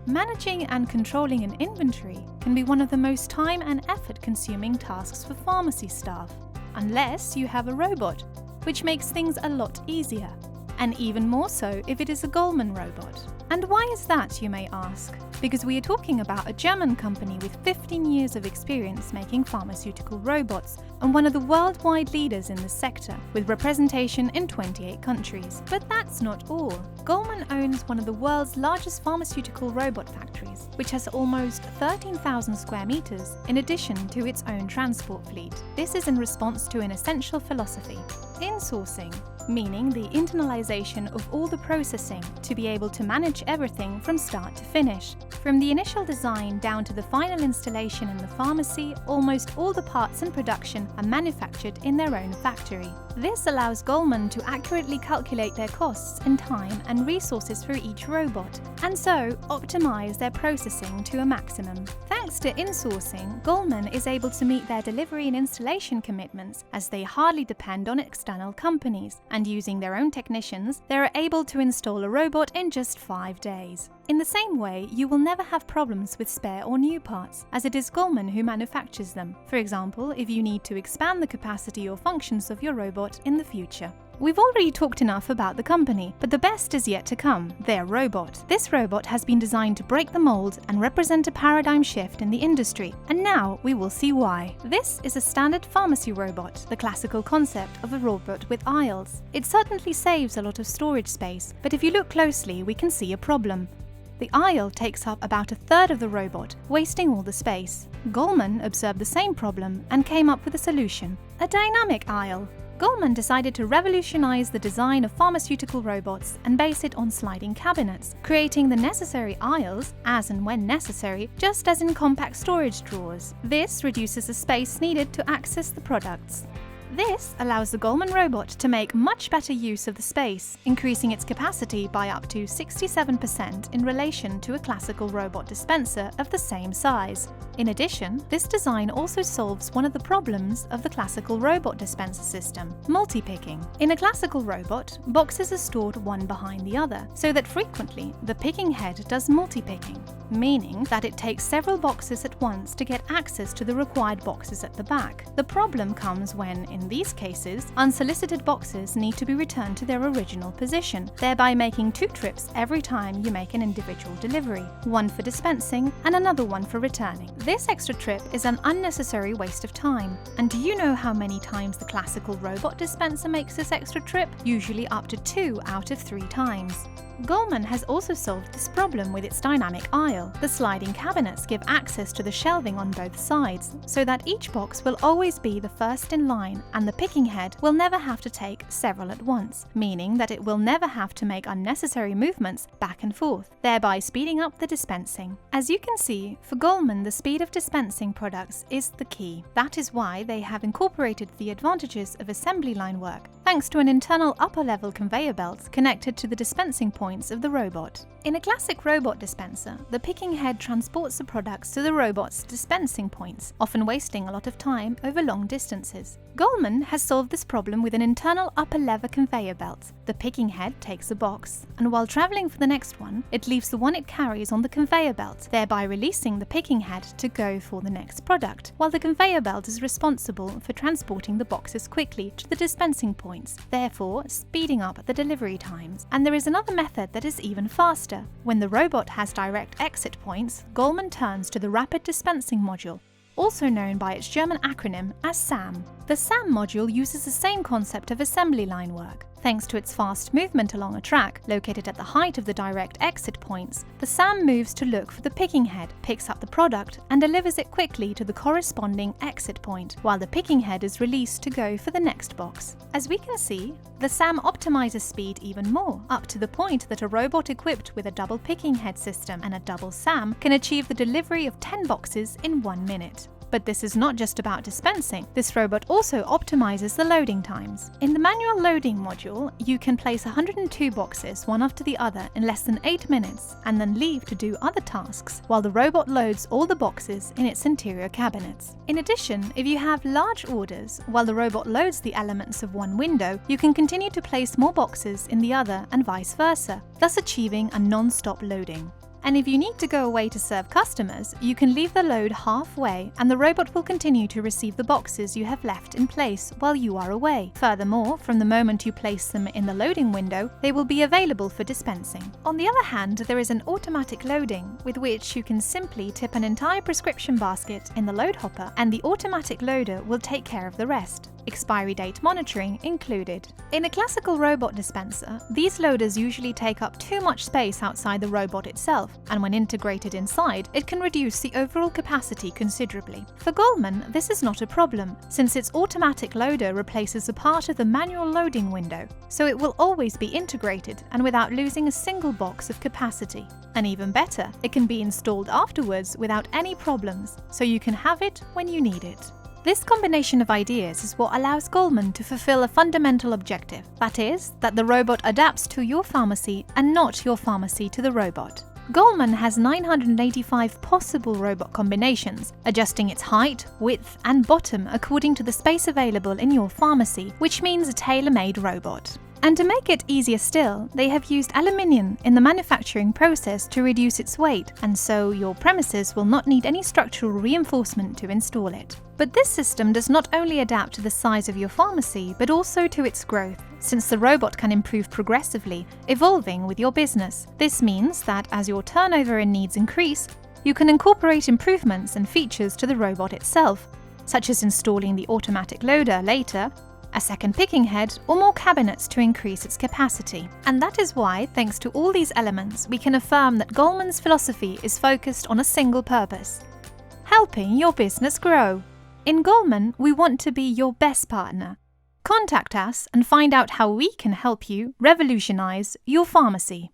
Managing and controlling an inventory can be one of the most time and effort-consuming tasks for pharmacy staff, unless you have a robot, which makes things a lot easier, and even more so if it is a Gollmann robot. And why is that, you may ask? Because we are talking about a German company with 15 years of experience making pharmaceutical robots and one of the worldwide leaders in the sector, with representation in 28 countries. But that's not all. Gollmann owns one of the world's largest pharmaceutical robot factories, which has almost 13,000 square meters in addition to its own transport fleet. This is in response to an essential philosophy: insourcing, meaning the internalization of all the processing to be able to manage everything from start to finish. From the initial design down to the final installation in the pharmacy, almost all the parts in production are manufactured in their own factory. This allows Gollmann to accurately calculate their costs in time and resources for each robot, and so optimize their processing to a maximum. Thanks to insourcing, Gollmann is able to meet their delivery and installation commitments, as they hardly depend on external companies, and using their own technicians, they are able to install a robot in just 5 days. In the same way, you will never have problems with spare or new parts, as it is Gollmann who manufactures them. For example, if you need to expand the capacity or functions of your robot in the future. We've already talked enough about the company, but the best is yet to come: their robot. This robot has been designed to break the mold and represent a paradigm shift in the industry, and now we will see why. This is a standard pharmacy robot, the classical concept of a robot with aisles. It certainly saves a lot of storage space, but if you look closely, we can see a problem. The aisle takes up about a third of the robot, wasting all the space. Gollmann observed the same problem and came up with a solution: a dynamic aisle. Gollmann decided to revolutionize the design of pharmaceutical robots and base it on sliding cabinets, creating the necessary aisles, as and when necessary, just as in compact storage drawers. This reduces the space needed to access the products. This allows the Gollmann robot to make much better use of the space, increasing its capacity by up to 67% in relation to a classical robot dispenser of the same size. In addition, this design also solves one of the problems of the classical robot dispenser system: multi-picking. In a classical robot, boxes are stored one behind the other, so that frequently the picking head does multi-picking, meaning that it takes several boxes at once to get access to the required boxes at the back. The problem comes when, in these cases, unsolicited boxes need to be returned to their original position, thereby making 2 trips every time you make an individual delivery, one for dispensing and another one for returning. This extra trip is an unnecessary waste of time. And do you know how many times the classical robot dispenser makes this extra trip? Usually up to 2 out of 3 times. Gollmann has also solved this problem with its dynamic aisle. The sliding cabinets give access to the shelving on both sides, so that each box will always be the first in line, and the picking head will never have to take several at once, meaning that it will never have to make unnecessary movements back and forth, thereby speeding up the dispensing. As you can see, for Gollmann, the speed of dispensing products is the key. That is why they have incorporated the advantages of assembly line work, thanks to an internal upper-level conveyor belt connected to the dispensing points of the robot. In a classic robot dispenser, the picking head transports the products to the robot's dispensing points, often wasting a lot of time over long distances. Gollmann has solved this problem with an internal upper-lever conveyor belt. The picking head takes a box, and while traveling for the next one, it leaves the one it carries on the conveyor belt, thereby releasing the picking head to go for the next product, while the conveyor belt is responsible for transporting the boxes quickly to the dispensing points, therefore speeding up the delivery times. And there is another method that is even faster. When the robot has direct exit points, Gollmann turns to the Rapid Dispensing Module, also known by its German acronym as SAM. The SAM module uses the same concept of assembly line work. Thanks to its fast movement along a track located at the height of the direct exit points, the SAM moves to look for the picking head, picks up the product, and delivers it quickly to the corresponding exit point, while the picking head is released to go for the next box. As we can see, the SAM optimizes speed even more, up to the point that a robot equipped with a double picking head system and a double SAM can achieve the delivery of 10 boxes in 1 minute. But this is not just about dispensing. This robot also optimizes the loading times. In the manual loading module, you can place 102 boxes one after the other in less than 8 minutes and then leave to do other tasks while the robot loads all the boxes in its interior cabinets. In addition, if you have large orders, while the robot loads the elements of one window, you can continue to place more boxes in the other and vice versa, thus achieving a non-stop loading. And if you need to go away to serve customers, you can leave the load halfway and the robot will continue to receive the boxes you have left in place while you are away. Furthermore, from the moment you place them in the loading window, they will be available for dispensing. On the other hand, there is an automatic loading with which you can simply tip an entire prescription basket in the load hopper and the automatic loader will take care of the rest. Expiry date monitoring included. In a classical robot dispenser, these loaders usually take up too much space outside the robot itself, and when integrated inside, it can reduce the overall capacity considerably. For Gollmann, this is not a problem, since its automatic loader replaces a part of the manual loading window, so it will always be integrated and without losing a single box of capacity. And even better, it can be installed afterwards without any problems, so you can have it when you need it. This combination of ideas is what allows Gollmann to fulfill a fundamental objective, that is, that the robot adapts to your pharmacy and not your pharmacy to the robot. Gollmann has 985 possible robot combinations, adjusting its height, width, and bottom according to the space available in your pharmacy, which means a tailor-made robot. And to make it easier still, they have used aluminium in the manufacturing process to reduce its weight, and so your premises will not need any structural reinforcement to install it. But this system does not only adapt to the size of your pharmacy, but also to its growth, since the robot can improve progressively, evolving with your business. This means that as your turnover and needs increase, you can incorporate improvements and features to the robot itself, such as installing the automatic loader later, a second picking head, or more cabinets to increase its capacity. And that is why, thanks to all these elements, we can affirm that Gollmann's philosophy is focused on a single purpose: helping your business grow. In Gollmann, we want to be your best partner. Contact us and find out how we can help you revolutionize your pharmacy.